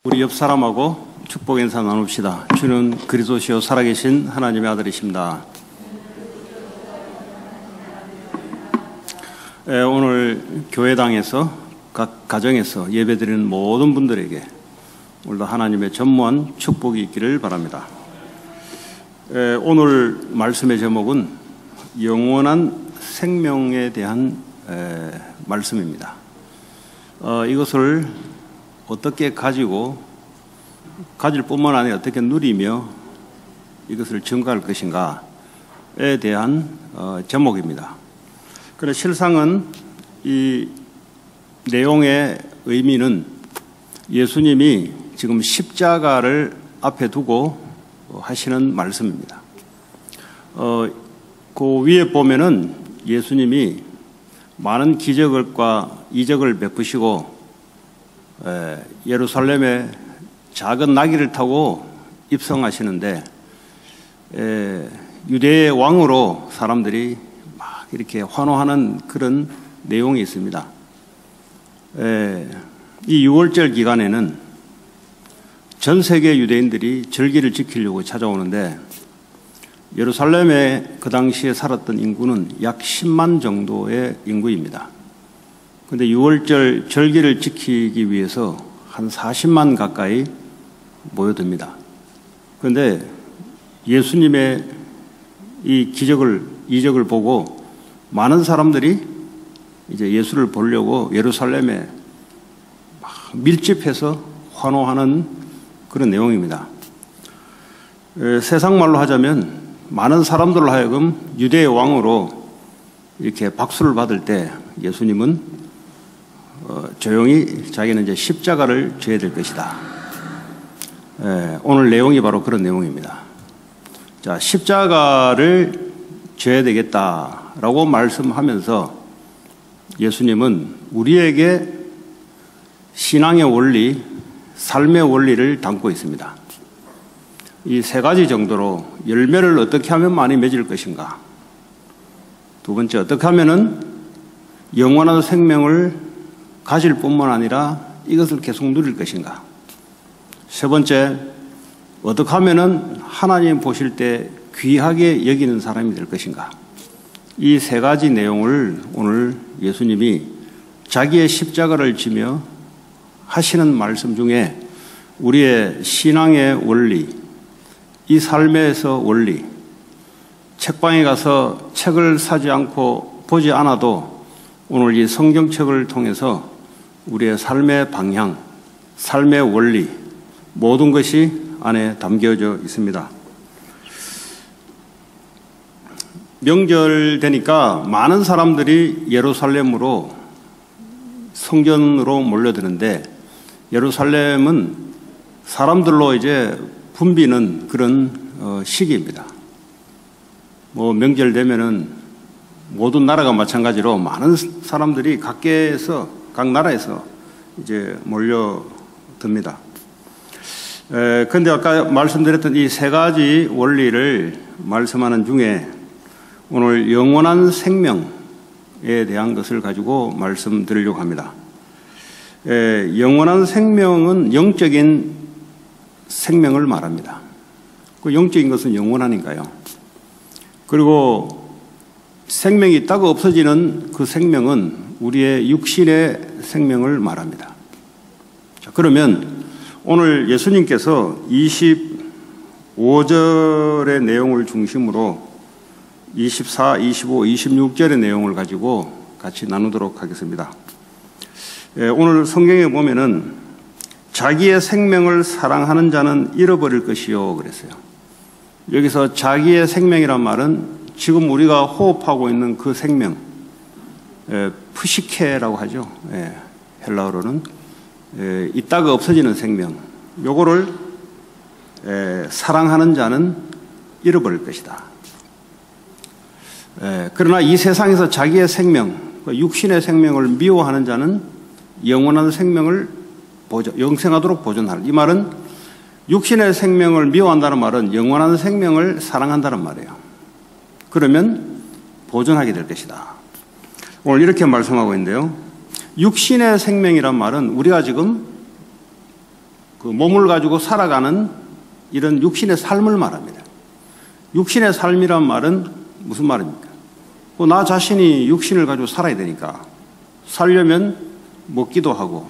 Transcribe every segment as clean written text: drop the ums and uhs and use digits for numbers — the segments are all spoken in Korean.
우리 옆 사람하고 축복 인사 나눕시다. 주는 그리스도시요 살아계신 하나님의 아들이십니다. 오늘 교회당에서 각 가정에서 예배드리는 모든 분들에게 오늘도 하나님의 전무한 축복이 있기를 바랍니다. 오늘 말씀의 제목은 영원한 생명에 대한 말씀입니다. 이것을 어떻게 가질 뿐만 아니라 어떻게 누리며 이것을 증거할 것인가에 대한 제목입니다. 그런데 실상은 이 내용의 의미는 예수님이 지금 십자가를 앞에 두고 하시는 말씀입니다. 그 위에 보면은 예수님이 많은 기적과 이적을 베푸시고 예루살렘에 작은 나귀를 타고 입성하시는데 유대의 왕으로 사람들이 막 이렇게 환호하는 그런 내용이 있습니다. 이 6월절 기간에는 전 세계 유대인들이 절기를 지키려고 찾아오는데 예루살렘에 그 당시에 살았던 인구는 약 10만 정도의 인구입니다. 그런데 6월절 절기를 지키기 위해서 한 40만 가까이 모여듭니다. 그런데 예수님의 이 이적을 보고 많은 사람들이 이제 예수를 보려고 예루살렘에 밀집해서 환호하는 그런 내용입니다. 세상 말로 하자면 많은 사람들로 하여금 유대의 왕으로 이렇게 박수를 받을 때 예수님은 조용히 자기는 이제 십자가를 져야 될 것이다. 오늘 내용이 바로 그런 내용입니다. 자, 십자가를 져야 되겠다라고 말씀하면서 예수님은 우리에게 신앙의 원리, 삶의 원리를 담고 있습니다. 이 세 가지 정도로 열매를 어떻게 하면 많이 맺을 것인가? 두 번째, 어떻게 하면은 영원한 생명을 가질 뿐만 아니라 이것을 계속 누릴 것인가? 세 번째, 어떻게 하면은 하나님 보실 때 귀하게 여기는 사람이 될 것인가? 이 세 가지 내용을 오늘 예수님이 자기의 십자가를 지며 하시는 말씀 중에 우리의 신앙의 원리, 이 삶에서 원리, 책방에 가서 책을 사지 않고 보지 않아도 오늘 이 성경책을 통해서 우리의 삶의 방향, 삶의 원리, 모든 것이 안에 담겨져 있습니다. 명절 되니까 많은 사람들이 예루살렘으로 성전으로 몰려드는데 예루살렘은 사람들로 이제 붐비는 그런 시기입니다. 명절 되면은 모든 나라가 마찬가지로 많은 사람들이 각 나라에서 이제 몰려듭니다. 그런데 아까 말씀드렸던 이 세 가지 원리를 말씀하는 중에 오늘 영원한 생명에 대한 것을 가지고 말씀드리려고 합니다. 영원한 생명은 영적인 생명을 말합니다. 그 영적인 것은 영원하니까요. 그리고 생명이 있다가 없어지는 그 생명은 우리의 육신의 생명을 말합니다. 자, 그러면 오늘 예수님께서 25절의 내용을 중심으로 24, 25, 26절의 내용을 가지고 같이 나누도록 하겠습니다. 오늘 성경에 보면은 자기의 생명을 사랑하는 자는 잃어버릴 것이요 그랬어요. 여기서 자기의 생명이란 말은 지금 우리가 호흡하고 있는 그 생명, 푸시케라고 하죠. 헬라어로는 있다가 없어지는 생명, 요거를 사랑하는 자는 잃어버릴 것이다. 그러나 이 세상에서 자기의 생명, 육신의 생명을 미워하는 자는 영원한 생명을 영생하도록 보존할. 이 말은 육신의 생명을 미워한다는 말은 영원한 생명을 사랑한다는 말이에요. 그러면 보존하게 될 것이다. 오늘 이렇게 말씀하고 있는데요. 육신의 생명이란 말은 우리가 지금 그 몸을 가지고 살아가는 이런 육신의 삶을 말합니다. 육신의 삶이란 말은 무슨 말입니까? 나 자신이 육신을 가지고 살아야 되니까 살려면 먹기도 하고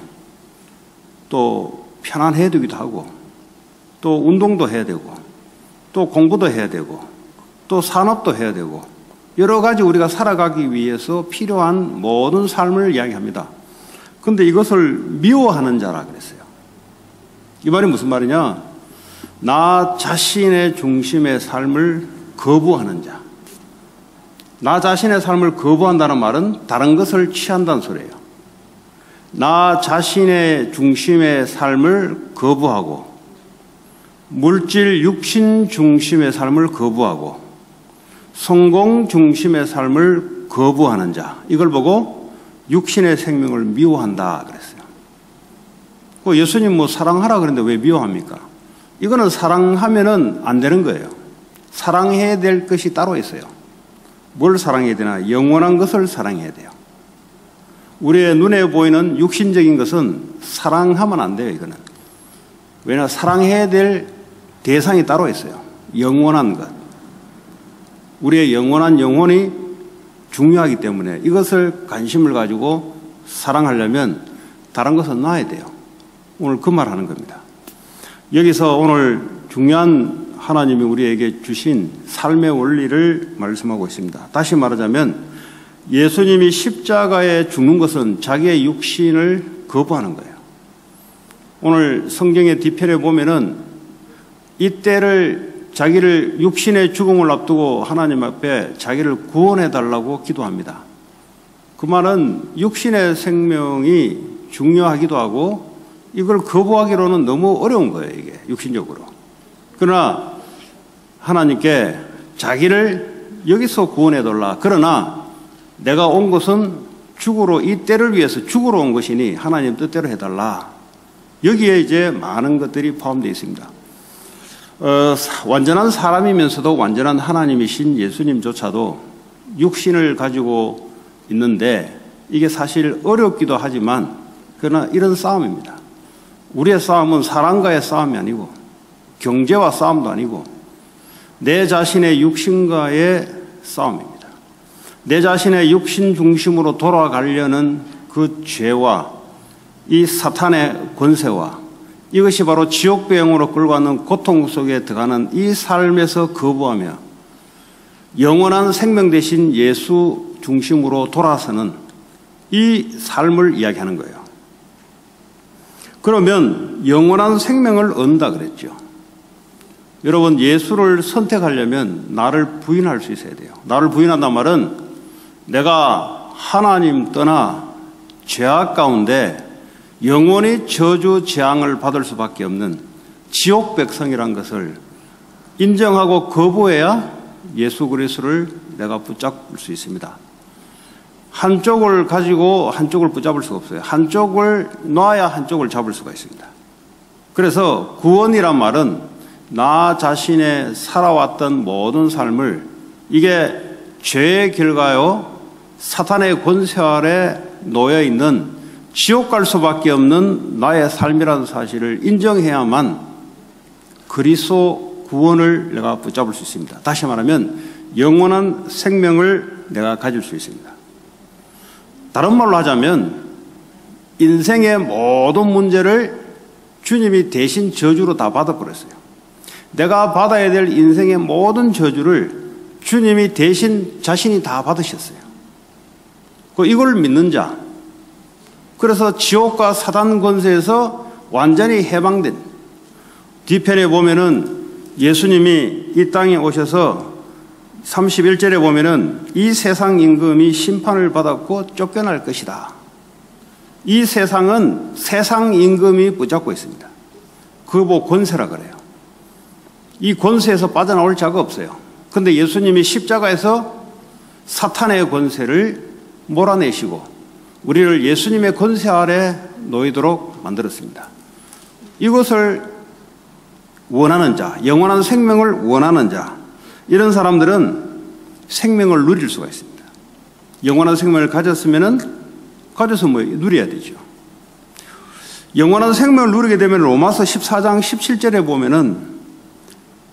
또 편안해야 되기도 하고 또 운동도 해야 되고 또 공부도 해야 되고 또 산업도 해야 되고 여러 가지 우리가 살아가기 위해서 필요한 모든 삶을 이야기합니다. 그런데 이것을 미워하는 자라 그랬어요. 이 말이 무슨 말이냐? 나 자신의 중심의 삶을 거부하는 자. 나 자신의 삶을 거부한다는 말은 다른 것을 취한다는 소리예요. 나 자신의 중심의 삶을 거부하고 물질 육신 중심의 삶을 거부하고 성공 중심의 삶을 거부하는 자. 이걸 보고 육신의 생명을 미워한다 그랬어요. 예수님 사랑하라 그랬는데 왜 미워합니까? 이거는 사랑하면은 안 되는 거예요. 사랑해야 될 것이 따로 있어요. 뭘 사랑해야 되나? 영원한 것을 사랑해야 돼요. 우리의 눈에 보이는 육신적인 것은 사랑하면 안 돼요, 이거는. 왜냐, 사랑해야 될 대상이 따로 있어요. 영원한 것. 우리의 영원한 영혼이 중요하기 때문에 이것을 관심을 가지고 사랑하려면 다른 것은 놔야 돼요. 오늘 그 말 하는 겁니다. 여기서 오늘 중요한 하나님이 우리에게 주신 삶의 원리를 말씀하고 있습니다. 다시 말하자면 예수님이 십자가에 죽는 것은 자기의 육신을 거부하는 거예요. 오늘 성경의 뒤편에 보면은 이때를 자기를 육신의 죽음을 앞두고 하나님 앞에 자기를 구원해 달라고 기도합니다. 그 말은 육신의 생명이 중요하기도 하고 이걸 거부하기로는 너무 어려운 거예요, 이게 육신적으로. 그러나 하나님께 자기를 여기서 구원해 달라. 그러나 내가 온 것은 죽으러 이 때를 위해서 죽으러 온 것이니 하나님 뜻대로 해달라. 여기에 이제 많은 것들이 포함되어 있습니다. 완전한 사람이면서도 완전한 하나님이신 예수님조차도 육신을 가지고 있는데 이게 사실 어렵기도 하지만 그러나 이런 싸움입니다. 우리의 싸움은 사람과의 싸움이 아니고 경제와 싸움도 아니고 내 자신의 육신과의 싸움입니다. 내 자신의 육신 중심으로 돌아가려는 그 죄와 이 사탄의 권세와 이것이 바로 지옥배영으로 끌고 가는 고통 속에 들어가는 이 삶에서 거부하며 영원한 생명 대신 예수 중심으로 돌아서는 이 삶을 이야기하는 거예요. 그러면 영원한 생명을 얻는다 그랬죠. 여러분, 예수를 선택하려면 나를 부인할 수 있어야 돼요. 나를 부인한단 말은 내가 하나님 떠나 죄악 가운데 영원히 저주 재앙을 받을 수밖에 없는 지옥 백성이란 것을 인정하고 거부해야 예수 그리스도를 내가 붙잡을 수 있습니다. 한쪽을 가지고 한쪽을 붙잡을 수가 없어요. 한쪽을 놔야 한쪽을 잡을 수가 있습니다. 그래서 구원이란 말은 나 자신의 살아왔던 모든 삶을 이게 죄의 결과요 사탄의 권세 아래 놓여 있는 지옥 갈 수밖에 없는 나의 삶이라는 사실을 인정해야만 그리스도 구원을 내가 붙잡을 수 있습니다. 다시 말하면 영원한 생명을 내가 가질 수 있습니다. 다른 말로 하자면 인생의 모든 문제를 주님이 대신 저주로 다 받아버렸어요. 내가 받아야 될 인생의 모든 저주를 주님이 대신 자신이 다 받으셨어요. 이걸 믿는 자, 그래서 지옥과 사단 권세에서 완전히 해방된, 뒤편에 보면은 예수님이 이 땅에 오셔서 31절에 보면은 이 세상 임금이 심판을 받았고 쫓겨날 것이다. 이 세상은 세상 임금이 붙잡고 있습니다. 그거 보고 권세라 그래요. 이 권세에서 빠져나올 자가 없어요. 그런데 예수님이 십자가에서 사탄의 권세를 몰아내시고 우리를 예수님의 권세 아래 놓이도록 만들었습니다. 이것을 원하는 자, 영원한 생명을 원하는 자, 이런 사람들은 생명을 누릴 수가 있습니다. 영원한 생명을 가져서 누려야 되죠. 영원한 생명을 누리게 되면 로마서 14장 17절에 보면은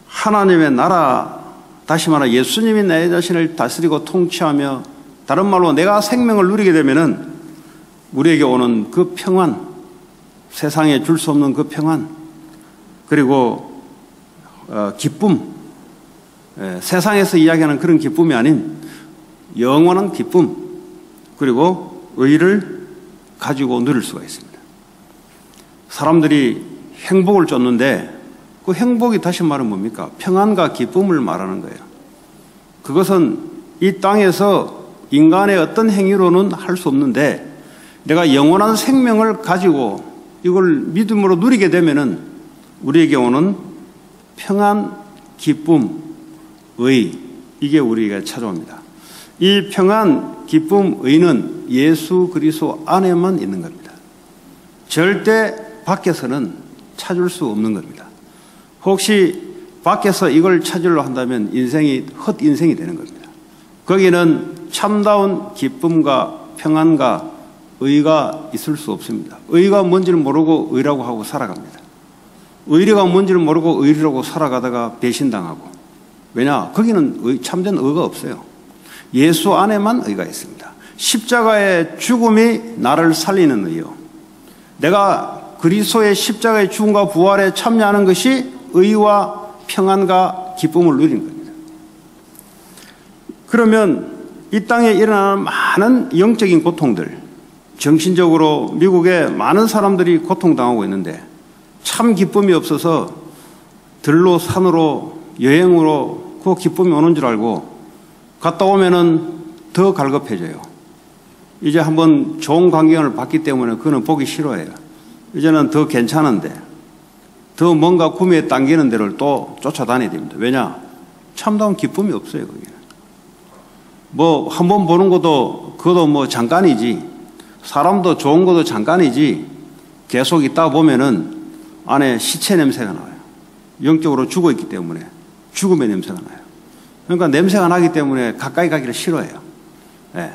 하나님의 나라, 다시 말해 예수님이 내 자신을 다스리고 통치하며, 다른 말로 내가 생명을 누리게 되면은 우리에게 오는 그 평안, 세상에 줄 수 없는 그 평안, 그리고 기쁨, 세상에서 이야기하는 그런 기쁨이 아닌 영원한 기쁨, 그리고 의를 가지고 누릴 수가 있습니다. 사람들이 행복을 쫓는데 그 행복이 다시 말하면 뭡니까? 평안과 기쁨을 말하는 거예요. 그것은 이 땅에서 인간의 어떤 행위로는 할 수 없는데, 내가 영원한 생명을 가지고 이걸 믿음으로 누리게 되면은 우리에게 오는 평안, 기쁨, 의, 이게 우리에게 찾아옵니다. 이 평안, 기쁨, 의는 예수 그리스도 안에만 있는 겁니다. 절대 밖에서는 찾을 수 없는 겁니다. 혹시 밖에서 이걸 찾으려 한다면 인생이 헛인생이 되는 겁니다. 거기는 참다운 기쁨과 평안과 의가 있을 수 없습니다. 의가 뭔지를 모르고 의라고 하고 살아갑니다. 의리가 뭔지를 모르고 의리라고 살아가다가 배신당하고. 왜냐? 거기는 참된 의가 없어요. 예수 안에만 의가 있습니다. 십자가의 죽음이 나를 살리는 의요. 내가 그리스도의 십자가의 죽음과 부활에 참여하는 것이 의와 평안과 기쁨을 누리는 겁니다. 그러면 이 땅에 일어나는 많은 영적인 고통들, 정신적으로 미국에 많은 사람들이 고통당하고 있는데 참 기쁨이 없어서 들로 산으로 여행으로 그 기쁨이 오는 줄 알고 갔다 오면은 더 갈급해져요. 이제 한번 좋은 광경을 봤기 때문에 그는 보기 싫어해요. 이제는 더 괜찮은데 더 뭔가 구미에 당기는 데를 또 쫓아다녀야 됩니다. 왜냐? 참다운 기쁨이 없어요, 거기는. 뭐 한번 보는 것도 그것도 뭐 잠깐이지, 사람도 좋은 것도 잠깐이지, 계속 있다 보면은 안에 시체 냄새가 나요. 영적으로 죽어 있기 때문에 죽음의 냄새가 나요. 그러니까 냄새가 나기 때문에 가까이 가기를 싫어해요. 예.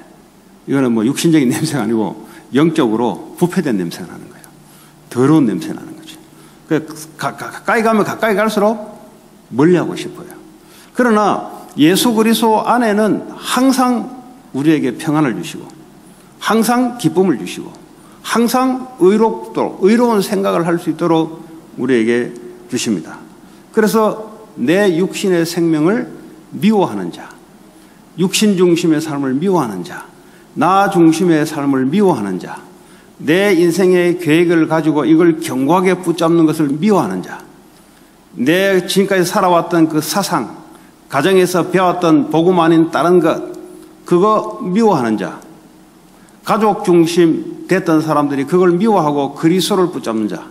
이거는 뭐 육신적인 냄새가 아니고 영적으로 부패된 냄새가 나는 거예요. 더러운 냄새 나는 거죠. 가까이 가면 가까이 갈수록 멀리하고 싶어요. 그러나 예수 그리스도 안에는 항상 우리에게 평안을 주시고 항상 기쁨을 주시고 항상 의로운 생각을 할 수 있도록 우리에게 주십니다. 그래서 내 육신의 생명을 미워하는 자, 육신 중심의 삶을 미워하는 자, 나 중심의 삶을 미워하는 자, 내 인생의 계획을 가지고 이걸 견고하게 붙잡는 것을 미워하는 자, 내 지금까지 살아왔던 그 사상, 가정에서 배웠던 복음 아닌 다른 것, 그거 미워하는 자, 가족 중심 됐던 사람들이 그걸 미워하고 그리스도를 붙잡는 자.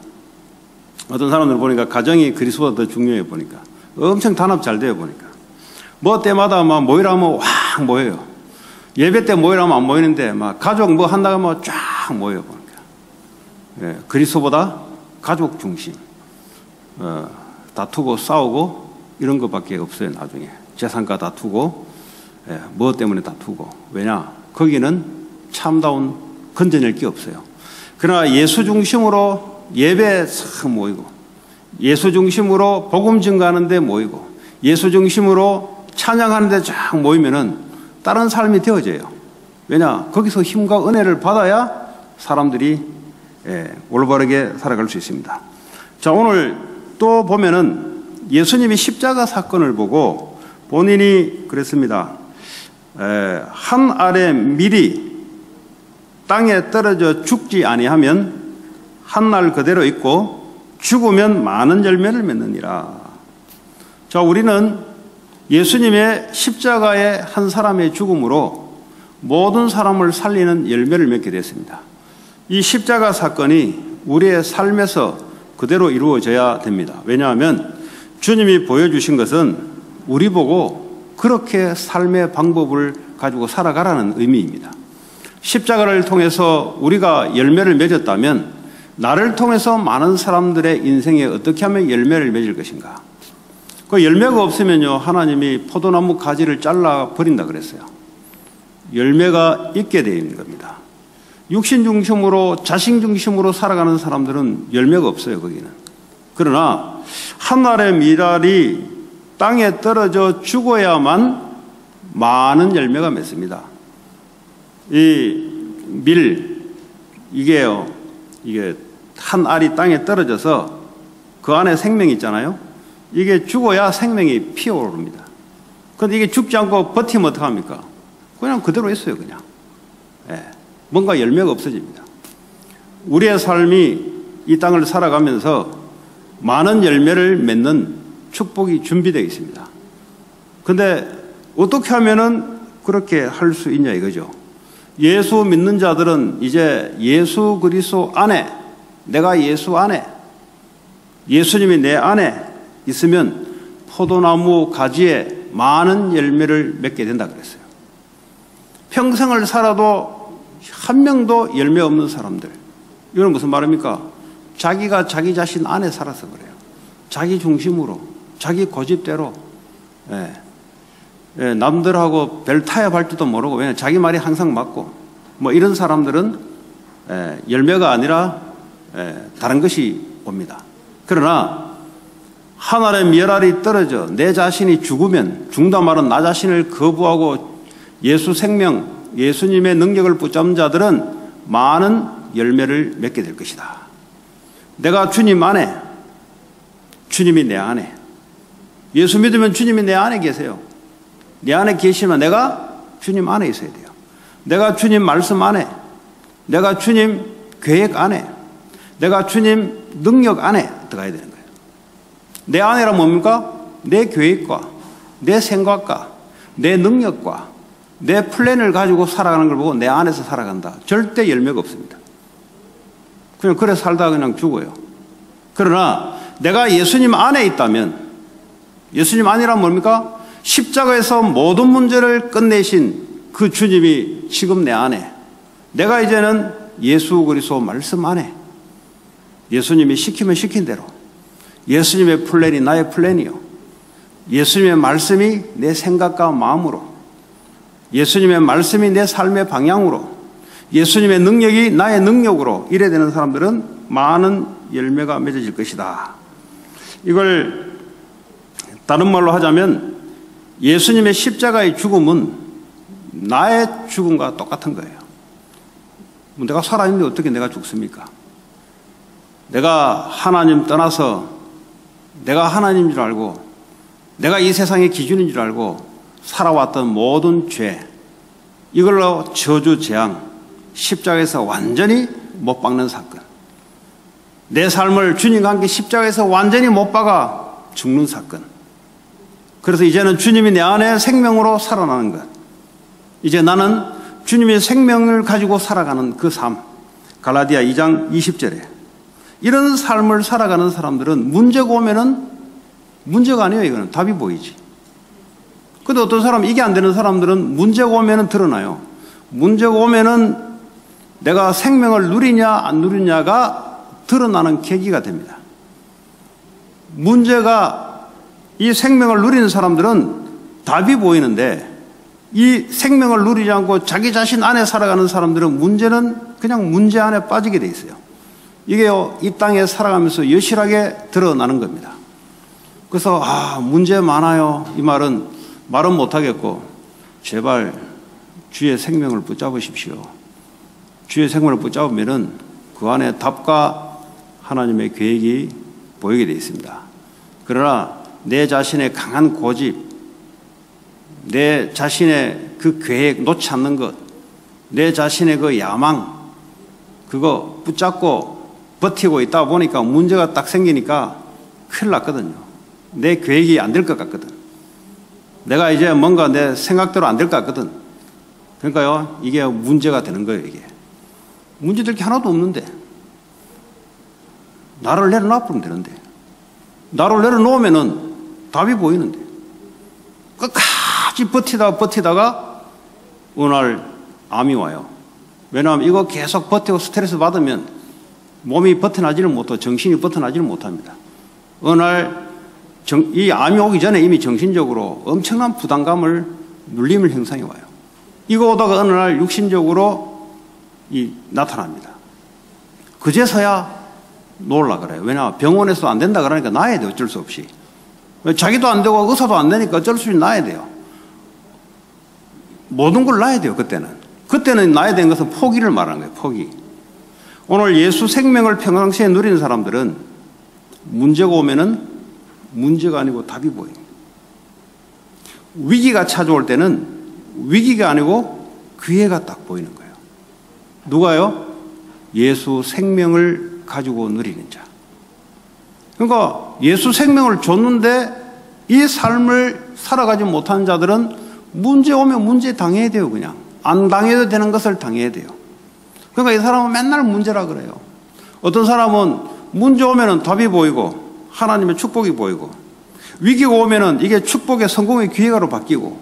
어떤 사람들 보니까 가정이 그리스도보다 더 중요해 보니까 엄청 단합 잘 돼요 보니까 뭐 때마다 막 모이라면 확 모여요. 예배 때 모이라면 안 모이는데 막 가족 뭐 한다고 하면 쫙 모여 보니까. 예, 그리스도보다 가족 중심, 다투고 싸우고 이런 것밖에 없어요. 나중에 재산과 다투고, 예, 뭐 때문에 다투고. 왜냐? 거기는 참다운 건져낼 게 없어요. 그러나 예수 중심으로 예배에 싹 모이고, 예수 중심으로 복음 증거하는 데 모이고, 예수 중심으로 찬양하는 데 쫙 모이면은 다른 삶이 되어져요. 왜냐? 거기서 힘과 은혜를 받아야 사람들이 올바르게 살아갈 수 있습니다. 자, 오늘 또 보면은 예수님이 십자가 사건을 보고 본인이 그랬습니다. 한 알의 밀이 땅에 떨어져 죽지 아니하면 한 날 그대로 있고 죽으면 많은 열매를 맺느니라. 자, 우리는 예수님의 십자가의 한 사람의 죽음으로 모든 사람을 살리는 열매를 맺게 됐습니다. 이 십자가 사건이 우리의 삶에서 그대로 이루어져야 됩니다. 왜냐하면 주님이 보여주신 것은 우리 보고 그렇게 삶의 방법을 가지고 살아가라는 의미입니다. 십자가를 통해서 우리가 열매를 맺었다면 나를 통해서 많은 사람들의 인생에 어떻게 하면 열매를 맺을 것인가. 그 열매가 없으면요, 하나님이 포도나무 가지를 잘라 버린다 그랬어요. 열매가 있게 되어 있는 겁니다. 육신 중심으로 자신 중심으로 살아가는 사람들은 열매가 없어요, 거기는. 그러나 한 알의 밀알이 땅에 떨어져 죽어야만 많은 열매가 맺습니다. 이 이게 한 알이 땅에 떨어져서 그 안에 생명이 있잖아요. 이게 죽어야 생명이 피어오릅니다. 그런데 이게 죽지 않고 버티면 어떡합니까? 그냥 그대로 있어요, 그냥. 예, 뭔가 열매가 없어집니다. 우리의 삶이 이 땅을 살아가면서 많은 열매를 맺는 축복이 준비되어 있습니다. 그런데 어떻게 하면은 그렇게 할 수 있냐 이거죠. 예수 믿는 자들은 이제 예수 그리스도 안에, 내가 예수 안에, 예수님이 내 안에 있으면 포도나무 가지에 많은 열매를 맺게 된다 그랬어요. 평생을 살아도 한 명도 열매 없는 사람들, 이건 무슨 말입니까? 자기가 자기 자신 안에 살아서 그래요. 자기 중심으로, 자기 고집대로, 남들하고 별 타협할지도 모르고, 왜냐하면 자기 말이 항상 맞고, 뭐 이런 사람들은 열매가 아니라 다른 것이 옵니다. 그러나 하늘의 밀알이 떨어져 내 자신이 죽으면, 죽다 말은 나 자신을 거부하고 예수 생명, 예수님의 능력을 붙잡은 자들은 많은 열매를 맺게 될 것이다. 내가 주님 안에, 주님이 내 안에, 예수 믿으면 주님이 내 안에 계세요. 내 안에 계시면 내가 주님 안에 있어야 돼요. 내가 주님 말씀 안에, 내가 주님 계획 안에, 내가 주님 능력 안에 들어가야 되는 거예요. 내 안에란 뭡니까? 내 계획과 내 생각과 내 능력과 내 플랜을 가지고 살아가는 걸 보고 내 안에서 살아간다. 절대 열매가 없습니다. 그냥 그래 살다가 그냥 죽어요. 그러나 내가 예수님 안에 있다면, 예수님 안이란 뭡니까? 십자가에서 모든 문제를 끝내신 그 주님이 지금 내 안에, 내가 이제는 예수 그리스도 말씀 안에, 예수님이 시키면 시킨 대로, 예수님의 플랜이 나의 플랜이요, 예수님의 말씀이 내 생각과 마음으로, 예수님의 말씀이 내 삶의 방향으로, 예수님의 능력이 나의 능력으로 이래 되는 사람들은 많은 열매가 맺어질 것이다. 이걸 다른 말로 하자면 예수님의 십자가의 죽음은 나의 죽음과 똑같은 거예요. 내가 살아있는데 어떻게 내가 죽습니까? 내가 하나님 떠나서 내가 하나님인 줄 알고 내가 이 세상의 기준인 줄 알고 살아왔던 모든 죄, 이걸로 저주 재앙, 십자가에서 완전히 못 박는 사건, 내 삶을 주님과 함께 십자가에서 완전히 못 박아 죽는 사건. 그래서 이제는 주님이 내 안에 생명으로 살아나는 것, 이제 나는 주님의 생명을 가지고 살아가는 그 삶, 갈라디아 2장 20절에 이런 삶을 살아가는 사람들은 문제가 오면은, 문제가 아니에요. 이거는 답이 보이지. 근데 어떤 사람, 이게 안 되는 사람들은 문제가 오면은 드러나요. 문제가 오면은 내가 생명을 누리냐 안 누리냐가 드러나는 계기가 됩니다. 문제가, 이 생명을 누리는 사람들은 답이 보이는데, 이 생명을 누리지 않고 자기 자신 안에 살아가는 사람들은 문제는 그냥 문제 안에 빠지게 돼 있어요. 이게요, 이 땅에 살아가면서 여실하게 드러나는 겁니다. 그래서 문제 많아요, 이 말은 못하겠고, 제발 주의 생명을 붙잡으십시오. 주의 생명을 붙잡으면은 그 안에 답과 하나님의 계획이 보이게 되어 있습니다. 그러나 내 자신의 강한 고집, 내 자신의 그 계획 놓지 않는 것, 내 자신의 그 야망, 그거 붙잡고 버티고 있다 보니까 문제가 딱 생기니까 큰일 났거든요. 내 계획이 안 될 것 같거든. 내가 이제 뭔가 내 생각대로 안 될 것 같거든. 그러니까요, 이게 문제가 되는 거예요, 이게. 문제될 게 하나도 없는데. 나를 내려놔보면 되는데. 나를 내려놓으면은 답이 보이는데. 끝까지 버티다가 어느 날 암이 와요. 왜냐하면 이거 계속 버티고 스트레스 받으면 몸이 버텨나지를 못하고 정신이 버텨나지를 못합니다. 어느 날 이 암이 오기 전에 이미 정신적으로 엄청난 부담감을, 눌림을 형성해 와요. 이거 오다가 어느 날 육신적으로 나타납니다. 그제서야 놀라 그래요. 왜냐, 병원에서도 안 된다 그러니까 놔야 돼요. 어쩔 수 없이. 자기도 안 되고 의사도 안 되니까 어쩔 수 없이 놔야 돼요. 모든 걸 놔야 돼요. 그때는 놔야 되는 것은 포기를 말하는 거예요. 포기. 오늘 예수 생명을 평상시에 누리는 사람들은 문제가 오면은 문제가 아니고 답이 보여요. 위기가 찾아올 때는 위기가 아니고 기회가 딱 보이는 거예요. 누가요? 예수 생명을 가지고 누리는 자. 그러니까 예수 생명을 줬는데 이 삶을 살아가지 못하는 자들은 문제 오면 문제 당해야 돼요. 그냥 안 당해도 되는 것을 당해야 돼요. 그러니까 이 사람은 맨날 문제라 그래요. 어떤 사람은 문제 오면은 답이 보이고 하나님의 축복이 보이고, 위기가 오면은 이게 축복의 성공의 기회가로 바뀌고,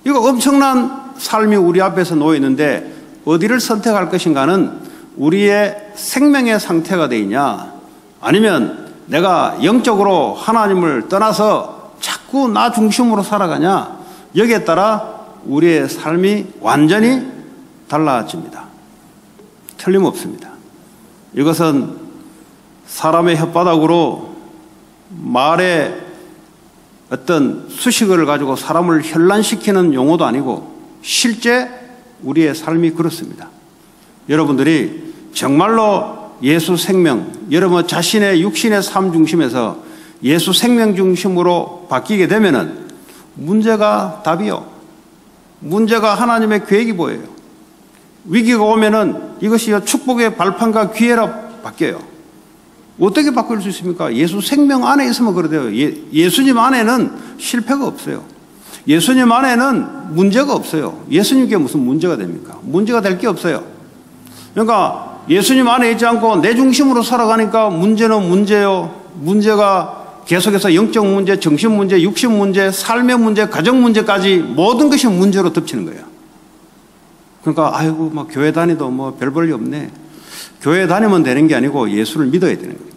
이거 엄청난 삶이 우리 앞에서 놓여 있는데 어디를 선택할 것인가는 우리의 생명의 상태가 되어 있냐, 아니면 내가 영적으로 하나님을 떠나서 자꾸 나 중심으로 살아가냐, 여기에 따라 우리의 삶이 완전히 달라집니다. 틀림없습니다. 이것은 사람의 혓바닥으로 말의 어떤 수식어를 가지고 사람을 현란시키는 용어도 아니고 실제 우리의 삶이 그렇습니다. 여러분들이 정말로 예수 생명, 여러분 자신의 육신의 삶 중심에서 예수 생명 중심으로 바뀌게 되면은 문제가 답이요. 문제가 하나님의 계획이 보여요. 위기가 오면은 이것이 축복의 발판과 기회라 바뀌어요. 어떻게 바꿀 수 있습니까? 예수 생명 안에 있으면 그러대요. 예수님 안에는 실패가 없어요. 예수님 안에는 문제가 없어요. 예수님께 무슨 문제가 됩니까? 문제가 될 게 없어요. 그러니까 예수님 안에 있지 않고 내 중심으로 살아가니까 문제는 문제요. 문제가 계속해서 영적 문제, 정신 문제, 육신 문제, 삶의 문제, 가정 문제까지 모든 것이 문제로 덮치는 거예요. 그러니까 아이고 막 교회 다니도 뭐 별 볼일 없네. 교회 다니면 되는 게 아니고 예수를 믿어야 되는 겁니다.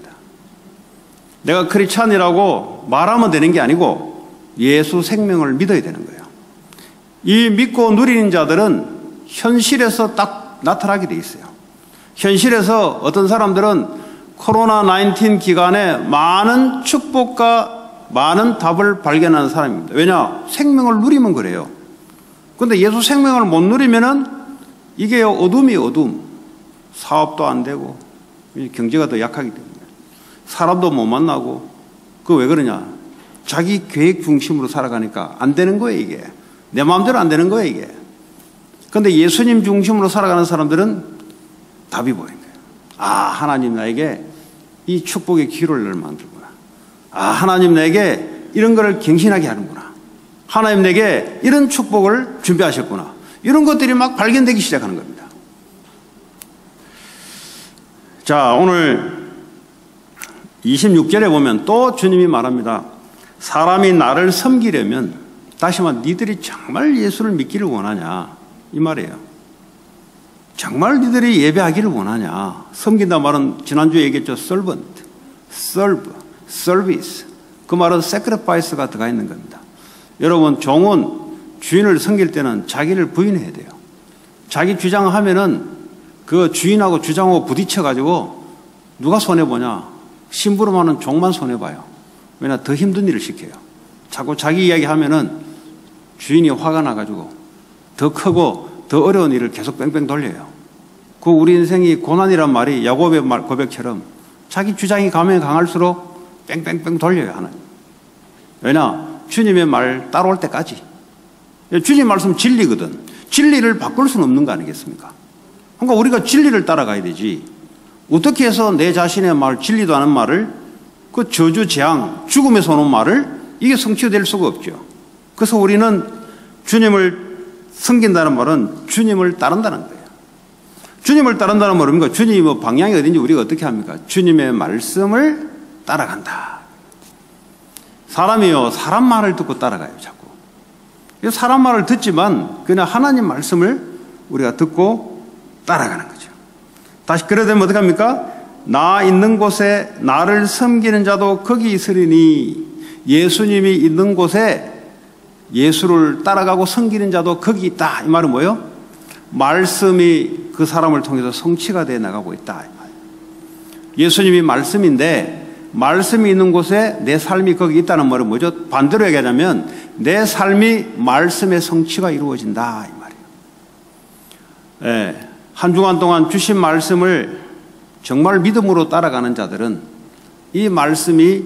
내가 크리스찬이라고 말하면 되는 게 아니고 예수 생명을 믿어야 되는 거예요. 이 믿고 누리는 자들은 현실에서 딱 나타나게 돼 있어요. 현실에서 어떤 사람들은 코로나19 기간에 많은 축복과 많은 답을 발견하는 사람입니다. 왜냐? 생명을 누리면 그래요. 그런데 예수 생명을 못 누리면은 이게 어둠이 어둠. 사업도 안 되고 경제가 더 약하기 때문에 사람도 못 만나고, 그거 왜 그러냐? 자기 계획 중심으로 살아가니까 안 되는 거예요. 이게 내 마음대로 안 되는 거예요. 이게. 그런데 예수님 중심으로 살아가는 사람들은 답이 보이는 거예요. 아, 하나님 나에게 이 축복의 기로를 만들구나. 아, 하나님 내게 이런 거를 갱신하게 하는구나. 하나님 내게 이런 축복을 준비하셨구나. 이런 것들이 막 발견되기 시작하는 겁니다. 자, 오늘 26절에 보면 또 주님이 말합니다. 사람이 나를 섬기려면, 다시 말해 니들이 정말 예수를 믿기를 원하냐 이 말이에요. 정말 니들이 예배하기를 원하냐. 섬긴다 말은 지난주에 얘기했죠. servant, serve, service. 그 말은 sacrifice가 들어가 있는 겁니다. 여러분, 종은 주인을 섬길 때는 자기를 부인해야 돼요. 자기 주장하면은 그 주인하고 주장하고 부딪혀가지고 누가 손해보냐? 심부름하는 종만 손해봐요. 왜냐? 더 힘든 일을 시켜요. 자꾸 자기 이야기 하면은 주인이 화가 나가지고 더 크고 더 어려운 일을 계속 뺑뺑 돌려요. 그 우리 인생이 고난이란 말이 야곱의 고백처럼 자기 주장이 가면 강할수록 뺑뺑뺑 돌려요. 하나님. 왜냐? 주님의 말 따라올 때까지. 주님 말씀 진리거든. 진리를 바꿀 수는 없는 거 아니겠습니까? 그러니까 우리가 진리를 따라가야 되지. 어떻게 해서 내 자신의 말, 진리도 않은 말을, 그 저주, 재앙, 죽음에서 오는 말을 이게 성취될 수가 없죠. 그래서 우리는 주님을 섬긴다는 말은 주님을 따른다는 거예요. 주님을 따른다는 말은 뭡니까? 주님이 뭐 방향이 어딘지 우리가 어떻게 합니까? 주님의 말씀을 따라간다. 사람이요, 사람 말을 듣고 따라가요, 자꾸. 사람 말을 듣지만 그냥 하나님 말씀을 우리가 듣고 따라가는 거죠. 다시 그래 되면 어떻게 합니까? 나 있는 곳에 나를 섬기는 자도 거기 있으리니, 예수님이 있는 곳에 예수를 따라가고 섬기는 자도 거기 있다. 이 말은 뭐예요? 말씀이 그 사람을 통해서 성취가 되어 나가고 있다. 예수님이 말씀인데 말씀이 있는 곳에 내 삶이 거기 있다는 말은 뭐죠? 반대로 얘기하자면 내 삶이 말씀의 성취가 이루어진다 이 말이에요. 예, 한 주간 동안 주신 말씀을 정말 믿음으로 따라가는 자들은 이 말씀이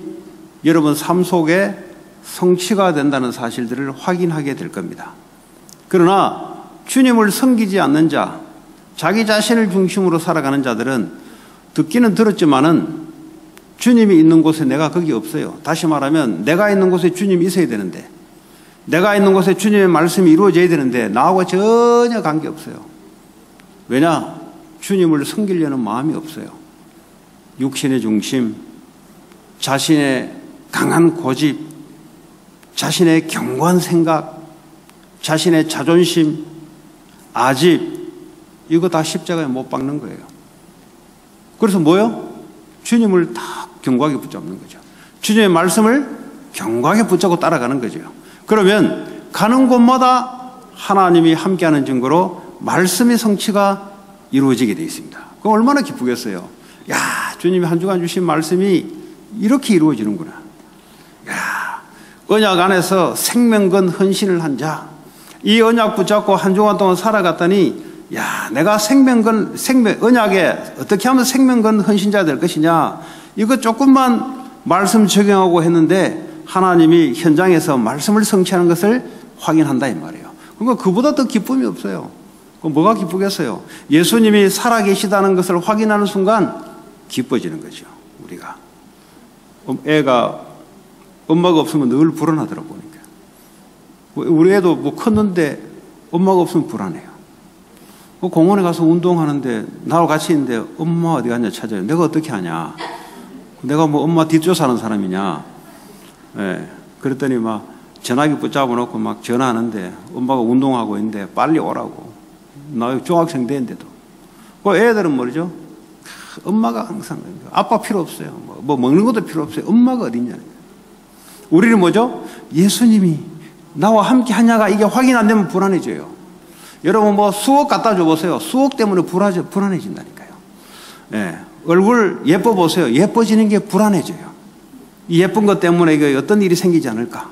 여러분 삶 속에 성취가 된다는 사실들을 확인하게 될 겁니다. 그러나 주님을 섬기지 않는 자, 자기 자신을 중심으로 살아가는 자들은 듣기는 들었지만은 주님이 있는 곳에 내가 거기 없어요. 다시 말하면 내가 있는 곳에 주님이 있어야 되는데, 내가 있는 곳에 주님의 말씀이 이루어져야 되는데 나하고 전혀 관계없어요. 왜냐? 주님을 섬기려는 마음이 없어요. 육신의 중심, 자신의 강한 고집, 자신의 견고한 생각, 자신의 자존심, 아집, 이거 다 십자가에 못 박는 거예요. 그래서 뭐요? 주님을 다 견고하게 붙잡는 거죠. 주님의 말씀을 견고하게 붙잡고 따라가는 거죠. 그러면 가는 곳마다 하나님이 함께하는 증거로 말씀의 성취가 이루어지게 되어 있습니다. 그럼 얼마나 기쁘겠어요. 야, 주님이 한 주간 주신 말씀이 이렇게 이루어지는구나. 야, 언약 안에서 생명건 헌신을 한 자, 이 언약 붙잡고 한 주간 동안 살아갔더니 야, 내가 언약에 어떻게 하면 생명건 헌신자 될 것이냐, 이거 조금만 말씀 적용하고 했는데 하나님이 현장에서 말씀을 성취하는 것을 확인한다 이 말이에요. 그러니까 그보다 더 기쁨이 없어요. 그럼 뭐가 기쁘겠어요? 예수님이 살아계시다는 것을 확인하는 순간 기뻐지는 거죠. 우리가 애가 엄마가 없으면 늘 불안하더라 보니까. 우리 애도 뭐 컸는데 엄마가 없으면 불안해요. 공원에 가서 운동하는데 나하고 같이 있는데 엄마 어디 갔냐 찾아요. 내가 어떻게 하냐? 내가 뭐 엄마 뒷조사하는 사람이냐? 예. 그랬더니 막 전화기 붙잡아 놓고 막 전화하는데 엄마가 운동하고 있는데 빨리 오라고. 나 중학생 됐는데도. 그 애들은 뭐죠? 엄마가 항상 아빠 필요 없어요. 뭐 먹는 것도 필요 없어요. 엄마가 어디 있냐는 거예요. 우리는 뭐죠? 예수님이 나와 함께 하냐가 이게 확인 안 되면 불안해져요. 여러분 뭐 수억 갖다 줘보세요. 수억 때문에 불안해진다니까요. 예. 얼굴 예뻐 보세요. 예뻐지는 게 불안해져요. 이 예쁜 것 때문에 이게 어떤 일이 생기지 않을까?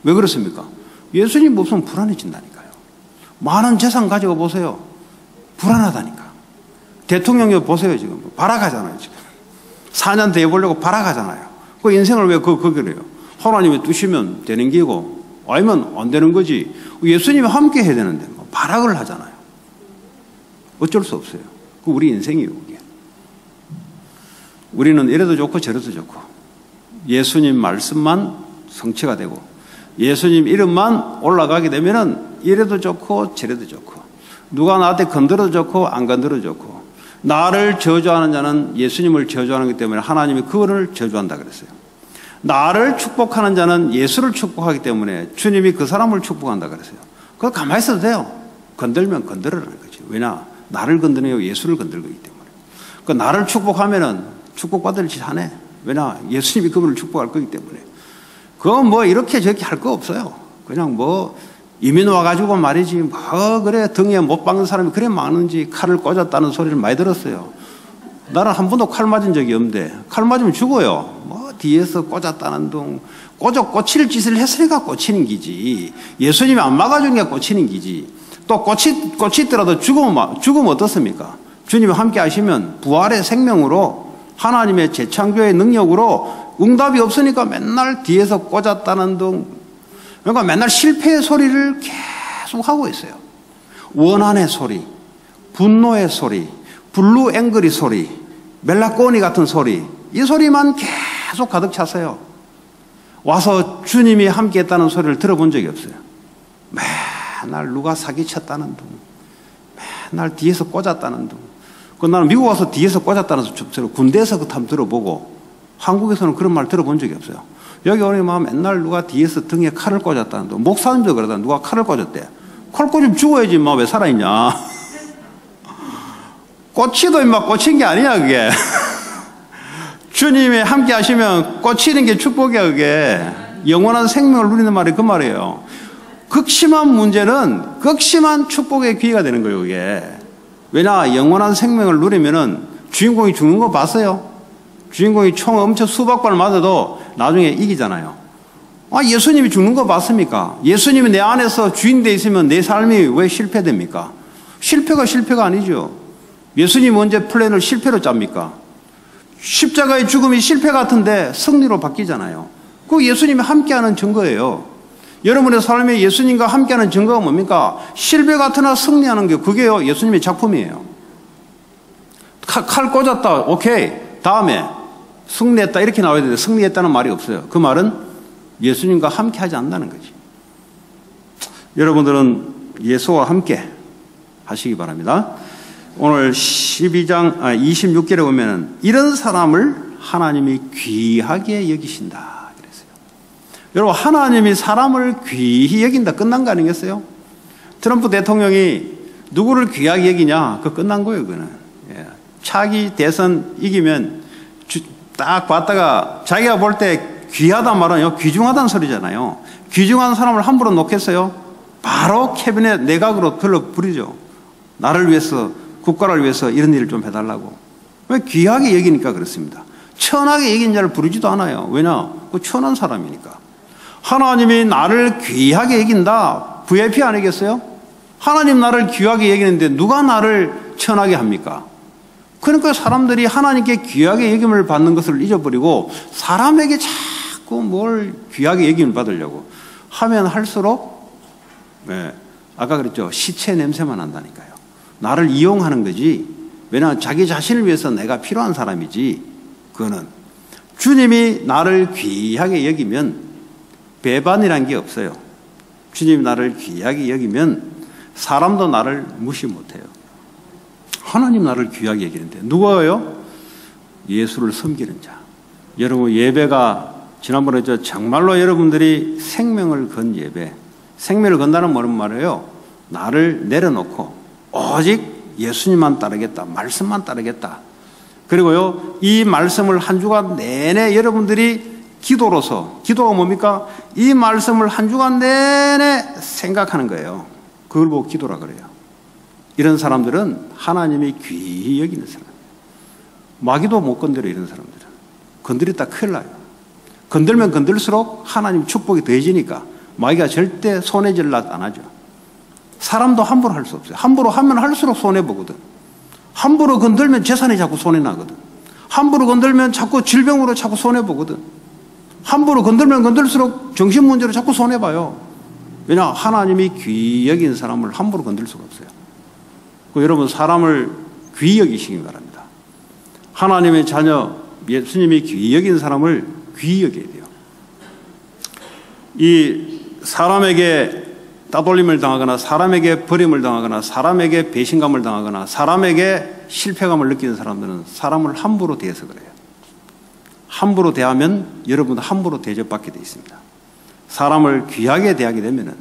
왜 그렇습니까? 예수님 없으면 불안해진다니까요. 많은 재산 가지고 보세요. 불안하다니까. 대통령이 보세요. 지금 발악하잖아요. 지금 4년 더 해보려고 발악하잖아요. 그 인생을 왜 거기를 해요? 하나님이 두시면 되는 기고 아니면 안 되는 거지. 예수님이 함께 해야 되는데 발악을 하잖아요. 어쩔 수 없어요. 그 우리 인생이에요. 그게. 우리는 이래도 좋고 저래도 좋고 예수님 말씀만 성취가 되고 예수님 이름만 올라가게 되면은 이래도 좋고 저래도 좋고 누가 나한테 건드려도 좋고 안 건드려도 좋고 나를 저주하는 자는 예수님을 저주하는 것 때문에 하나님이 그거를 저주한다 그랬어요. 나를 축복하는 자는 예수를 축복하기 때문에 주님이 그 사람을 축복한다 그랬어요. 그거 가만히 있어도 돼요. 건들면 건드려라는 거죠. 왜냐? 나를 건드려요. 예수를 건들고 있기 때문에. 그 나를 축복하면은 축복받을 짓 하네. 왜냐? 예수님이 그분을 축복할 거기 때문에. 그건 뭐 이렇게 저렇게 할 거 없어요. 그냥 뭐 이민 와가지고 말이지 뭐 그래 등에 못 박는 사람이 그래 많은지 칼을 꽂았다는 소리를 많이 들었어요. 나는 한 번도 칼 맞은 적이 없는데 칼 맞으면 죽어요. 뭐 뒤에서 꽂았다는 둥 꽂힐 짓을 했으니까 꽂히는 기지. 예수님이 안 막아준 게 꽂히는 기지. 또 꽂히더라도 죽으면 어떻습니까? 주님이 함께 하시면 부활의 생명으로 하나님의 재창조의 능력으로 응답이 없으니까 맨날 뒤에서 꽂았다는 둥 그러니까 맨날 실패의 소리를 계속 하고 있어요. 원한의 소리, 분노의 소리, 블루 앵그리 소리, 멜라꼬니 같은 소리 이 소리만 계속 가득 찼어요. 와서 주님이 함께 했다는 소리를 들어본 적이 없어요. 맨날 누가 사기쳤다는 둥 맨날 뒤에서 꽂았다는 둥 나는 미국 와서 뒤에서 꽂았다는 소리 군대에서 그 탐 들어보고 한국에서는 그런 말 들어본 적이 없어요. 여기 오니까 맨날 누가 뒤에서 등에 칼을 꽂았다는 둥 목사님도 그러다 누가 칼을 꽂았대. 칼 꽂으면 죽어야지 뭐 왜 살아있냐. 꽂히도 임마 꽂힌 게 아니야 그게. 주님이 함께 하시면 꽂히는 게 축복이야 그게. 영원한 생명을 누리는 말이 그 말이에요. 극심한 문제는 극심한 축복의 기회가 되는 거예요 그게. 왜냐? 영원한 생명을 누리면은 주인공이 죽는 거 봤어요? 주인공이 총 엄청 수백 발 맞아도 나중에 이기잖아요. 예수님이 죽는 거 봤습니까? 예수님이 내 안에서 주인 돼 있으면 내 삶이 왜 실패됩니까? 실패가 아니죠. 예수님이 언제 플랜을 실패로 짭니까? 십자가의 죽음이 실패 같은데 승리로 바뀌잖아요. 그거 예수님이 함께하는 증거예요. 여러분의 삶에 예수님과 함께하는 증거가 뭡니까? 실패 같으나 승리하는 게 그게요 예수님의 작품이에요. 칼 꽂았다. 오케이. 다음에 승리했다 이렇게 나와야 되는데 승리했다는 말이 없어요. 그 말은 예수님과 함께하지 않는다는 거지. 여러분들은 예수와 함께 하시기 바랍니다. 오늘 26절에 보면은 이런 사람을 하나님이 귀하게 여기신다 그랬어요. 여러분 하나님이 사람을 귀히 여긴다 끝난 거 아니겠어요? 트럼프 대통령이 누구를 귀하게 여기냐 그거 끝난 거예요. 그거는 차기 대선 이기면 딱 봤다가 자기가 볼 때 귀하단 말은 귀중하다는 소리잖아요. 귀중한 사람을 함부로 놓겠어요? 바로 캐비넷 내각으로 들러부리죠. 나를 위해서 국가를 위해서 이런 일을 좀 해달라고. 왜? 귀하게 여기니까 그렇습니다. 천하게 여긴 자를 부르지도 않아요. 왜냐? 그 천한 사람이니까. 하나님이 나를 귀하게 여긴다. VIP 아니겠어요? 하나님 나를 귀하게 여기는데 누가 나를 천하게 합니까? 그러니까 사람들이 하나님께 귀하게 여김을 받는 것을 잊어버리고 사람에게 자꾸 뭘 귀하게 여김을 받으려고 하면 할수록 아까 그랬죠. 시체 냄새만 난다니까요. 나를 이용하는 거지. 왜냐하면 자기 자신을 위해서 내가 필요한 사람이지. 그거는 주님이 나를 귀하게 여기면 배반이란 게 없어요. 주님이 나를 귀하게 여기면 사람도 나를 무시 못해요. 하나님 나를 귀하게 여기는데 누구예요? 예수를 섬기는 자. 여러분 예배가 지난번에 정말로 여러분들이 생명을 건 예배. 생명을 건다는 뭐는 말이에요? 나를 내려놓고 오직 예수님만 따르겠다. 말씀만 따르겠다. 그리고요 이 말씀을 한 주간 내내 여러분들이 기도가 뭡니까? 이 말씀을 한 주간 내내 생각하는 거예요. 그걸 보고 기도라 그래요. 이런 사람들은 하나님이 귀히 여기는 사람. 마귀도 못 건드려 이런 사람들은. 건드렸다 큰일 나요. 건들면 건들수록 하나님 축복이 더해지니까 마귀가 절대 손해질 안 하죠. 사람도 함부로 할 수 없어요. 함부로 하면 할수록 손해보거든. 함부로 건들면 재산이 자꾸 손해나거든. 함부로 건들면 자꾸 질병으로 자꾸 손해보거든. 함부로 건들면 건들수록 정신문제로 자꾸 손해봐요. 왜냐? 하나님이 귀히 여긴 사람을 함부로 건들 수가 없어요. 여러분 사람을 귀히 여기시기 바랍니다. 하나님의 자녀 예수님이 귀히 여긴 사람을 귀히 여겨야 돼요. 이 사람에게 따돌림을 당하거나 사람에게 버림을 당하거나 사람에게 배신감을 당하거나 사람에게 실패감을 느끼는 사람들은 사람을 함부로 대해서 그래요. 함부로 대하면 여러분도 함부로 대접받게 되어 있습니다. 사람을 귀하게 대하게 되면은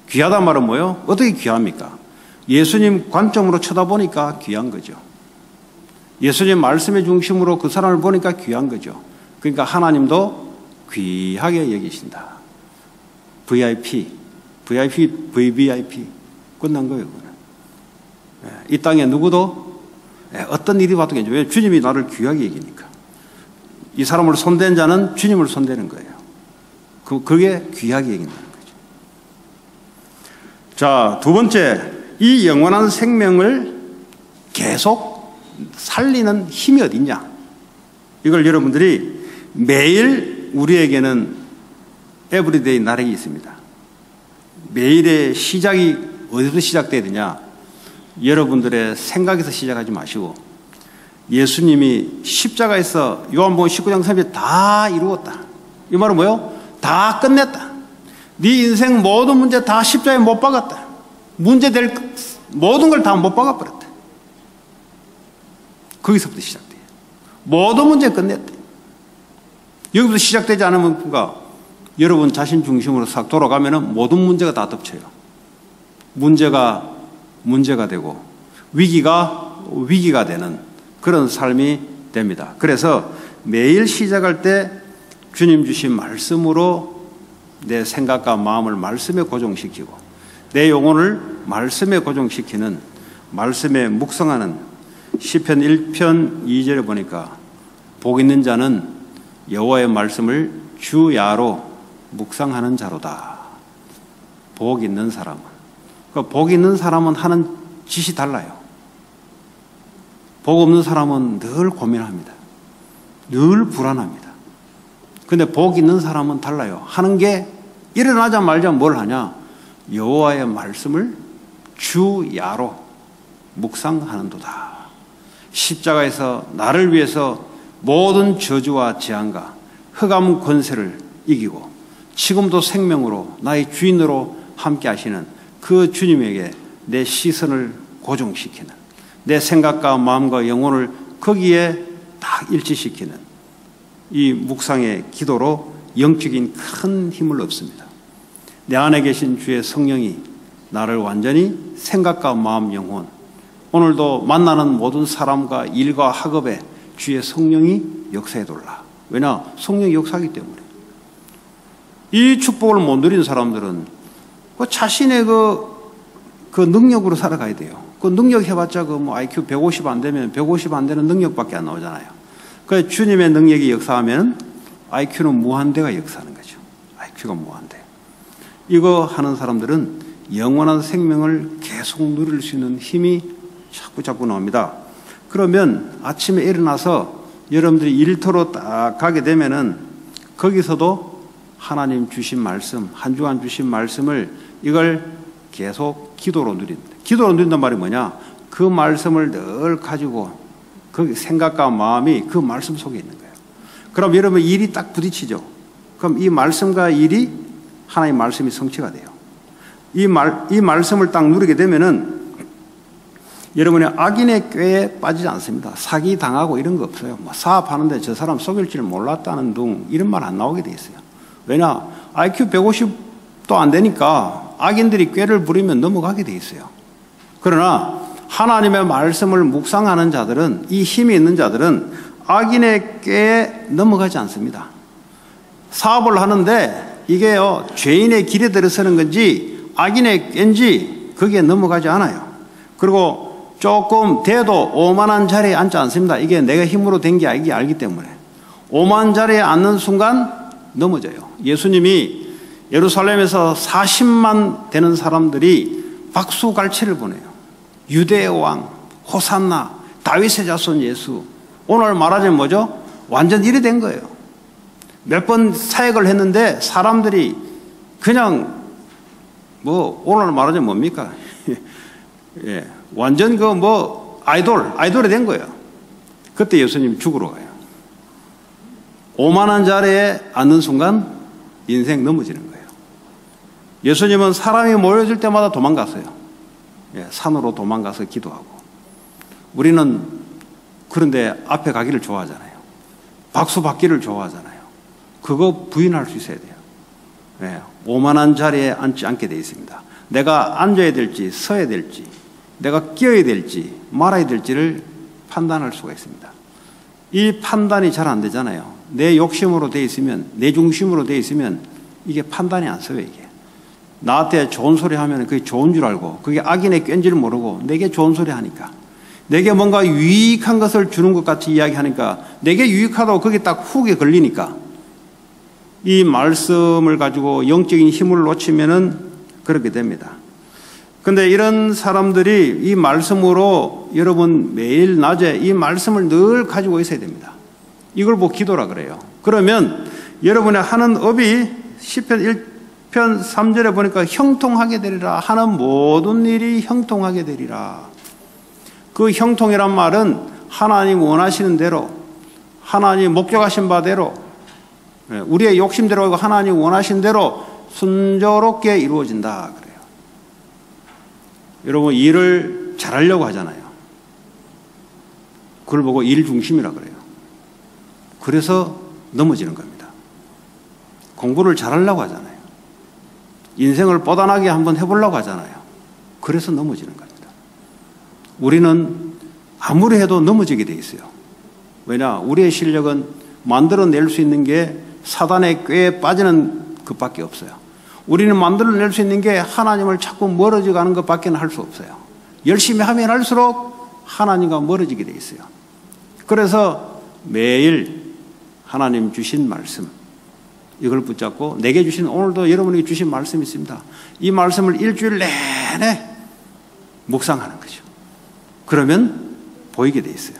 귀하단 말은 뭐예요? 어떻게 귀합니까? 예수님 관점으로 쳐다보니까 귀한 거죠. 예수님 말씀의 중심으로 그 사람을 보니까 귀한 거죠. 그러니까 하나님도 귀하게 여기신다. VVIP 끝난 거예요. 그거는. 이 땅에 누구도 어떤 일이 와도 괜찮아요. 왜? 주님이 나를 귀하게 여기니까. 이 사람을 손댄 자는 주님을 손대는 거예요. 그게 귀하게 여긴다는 거죠. 자, 두 번째, 이 영원한 생명을 계속 살리는 힘이 어딨냐? 이걸 여러분들이 매일 우리에게는 에브리데이 나락이 있습니다. 매일의 시작이 어디서 시작돼야 되냐? 여러분들의 생각에서 시작하지 마시고 예수님이 십자가에서 요한복음 19장 30절 다 이루었다. 이 말은 뭐예요? 다 끝냈다. 네 인생 모든 문제 다 십자가에 못 박았다. 문제될 모든 걸 다 못 박아버렸다. 거기서부터 시작돼요. 모든 문제 끝냈대. 여기부터 시작되지 않으면 뭔가 여러분 자신 중심으로 싹 돌아가면 모든 문제가 다 덮쳐요. 문제가 되고 위기가 되는 그런 삶이 됩니다. 그래서 매일 시작할 때 주님 주신 말씀으로 내 생각과 마음을 말씀에 고정시키고 내 영혼을 말씀에 고정시키는 말씀에 묵상하는 시편 1편 2절에 보니까 복 있는 자는 여호와의 말씀을 주야로 묵상하는 자로다. 복 있는 사람은. 그러니까 복 있는 사람은 하는 짓이 달라요. 복 없는 사람은 늘 고민합니다. 늘 불안합니다. 근데 복 있는 사람은 달라요. 하는 게 일어나자마자 뭘 하냐? 여호와의 말씀을 주야로 묵상하는도다. 십자가에서 나를 위해서 모든 저주와 재앙과 흑암 권세를 이기고 지금도 생명으로 나의 주인으로 함께 하시는 그 주님에게 내 시선을 고정시키는, 내 생각과 마음과 영혼을 거기에 딱 일치시키는 이 묵상의 기도로 영적인 큰 힘을 얻습니다. 내 안에 계신 주의 성령이 나를 완전히 생각과 마음, 영혼, 오늘도 만나는 모든 사람과 일과 학업에 주의 성령이 역사해 돌라. 왜냐? 성령이 역사하기 때문에. 이 축복을 못 누린 사람들은 자신의 그 능력으로 살아가야 돼요. 그 능력 해봤자 IQ 150 안 되면 150 안 되는 능력밖에 안 나오잖아요. 그 주님의 능력이 역사하면 IQ는 무한대가 역사하는 거죠. IQ가 무한대. 이거 하는 사람들은 영원한 생명을 계속 누릴 수 있는 힘이 자꾸 나옵니다. 그러면 아침에 일어나서 여러분들이 일터로 딱 가게 되면은 거기서도 하나님 주신 말씀, 한 주간 주신 말씀을 이걸 계속 기도로 누린다. 기도로 누린단 말이 뭐냐? 그 말씀을 늘 가지고 그 생각과 마음이 그 말씀 속에 있는 거예요. 그럼 여러분 일이 딱 부딪히죠. 그럼 이 말씀과 일이 하나님의 말씀이 성취가 돼요. 이 말씀을 딱 누리게 되면은 여러분의 악인의 꾀에 빠지지 않습니다. 사기 당하고 이런 거 없어요. 사업하는데 저 사람 속일 줄 몰랐다는 둥 이런 말 안 나오게 돼 있어요. 왜냐? IQ 150도 안 되니까 악인들이 꾀를 부리면 넘어가게 돼 있어요. 그러나 하나님의 말씀을 묵상하는 자들은, 이 힘이 있는 자들은 악인의 꾀에 넘어가지 않습니다. 사업을 하는데 이게요, 죄인의 길에 들어서는 건지 악인의 꾀인지 거기에 넘어가지 않아요. 그리고 조금 돼도 오만한 자리에 앉지 않습니다. 이게 내가 힘으로 된 게 알기 때문에. 오만한 자리에 앉는 순간 넘어져요. 예수님이 예루살렘에서 40만 되는 사람들이 박수갈채를 보내요. 유대의 왕, 호산나, 다윗의 자손 예수. 오늘 말하자면 뭐죠? 완전 일이 된 거예요. 몇 번 사역을 했는데 사람들이 그냥 오늘 말하자면 뭡니까? 예, 완전 아이돌이 된 거예요. 그때 예수님이 죽으러 가요. 오만한 자리에 앉는 순간 인생 넘어지는 거예요. 예수님은 사람이 모여질 때마다 도망갔어요. 예, 산으로 도망가서 기도하고. 우리는 그런데 앞에 가기를 좋아하잖아요. 박수 받기를 좋아하잖아요. 그거 부인할 수 있어야 돼요. 예, 오만한 자리에 앉지 않게 되어 있습니다. 내가 앉아야 될지 서야 될지, 내가 끼어야 될지 말아야 될지를 판단할 수가 있습니다. 이 판단이 잘 안 되잖아요. 내 욕심으로 되어 있으면, 내 중심으로 되어 있으면 이게 판단이 안 서요. 이게 나한테 좋은 소리 하면 그게 좋은 줄 알고, 그게 악인의 꾀인지를 모르고 내게 좋은 소리 하니까, 내게 뭔가 유익한 것을 주는 것 같이 이야기하니까, 내게 유익하다고 그게 딱 훅에 걸리니까, 이 말씀을 가지고 영적인 힘을 놓치면은 그렇게 됩니다. 근데 이런 사람들이 이 말씀으로 여러분 매일 낮에 이 말씀을 늘 가지고 있어야 됩니다. 이걸 보고 기도라 그래요. 그러면 여러분의 하는 업이 시편 1편 3절에 보니까 형통하게 되리라. 하는 모든 일이 형통하게 되리라. 그 형통이란 말은 하나님 원하시는 대로, 하나님 목적하신 바대로, 우리의 욕심대로 하나님 원하신 대로 순조롭게 이루어진다 그래요. 여러분 일을 잘하려고 하잖아요. 그걸 보고 일 중심이라 그래요. 그래서 넘어지는 겁니다. 공부를 잘하려고 하잖아요. 인생을 뻗어나게 한번 해보려고 하잖아요. 그래서 넘어지는 겁니다. 우리는 아무리 해도 넘어지게 돼 있어요. 왜냐? 우리의 실력은 만들어낼 수 있는 게 사단의 꾀에 빠지는 것밖에 없어요. 우리는 만들어낼 수 있는 게 하나님을 자꾸 멀어져 가는 것밖에 할 수 없어요. 열심히 하면 할수록 하나님과 멀어지게 돼 있어요. 그래서 매일 하나님 주신 말씀, 이걸 붙잡고 내게 주신, 오늘도 여러분에게 주신 말씀이 있습니다. 이 말씀을 일주일 내내 묵상하는 거죠. 그러면 보이게 돼 있어요.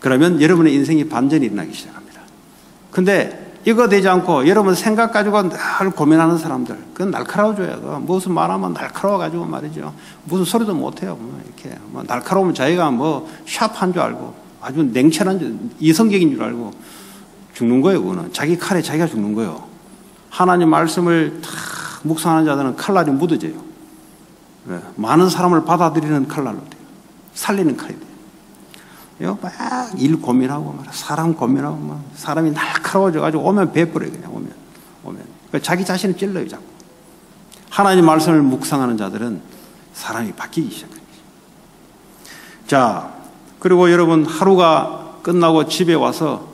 그러면 여러분의 인생이 반전이 일어나기 시작합니다. 근데 이거 되지 않고 여러분 생각 가지고 늘 고민하는 사람들, 그건 날카로워져요. 무슨 말하면 날카로워가지고 말이죠. 무슨 소리도 못해요. 이렇게 날카로우면 자기가 샤프한 줄 알고 아주 냉철한 줄, 이성적인 줄 알고 죽는 거예요. 그거는 자기 칼에 자기가 죽는 거예요. 하나님 말씀을 다 묵상하는 자들은 칼날이 묻어져요. 많은 사람을 받아들이는 칼날로 돼요. 살리는 칼이 돼요. 막 일 고민하고 사람 고민하고 사람이 날카로워져가지고 오면 베풀어요. 그냥 오면 그러니까 자기 자신을 찔러요. 자꾸. 하나님 말씀을 묵상하는 자들은 사람이 바뀌기 시작해요. 자, 그리고 여러분 하루가 끝나고 집에 와서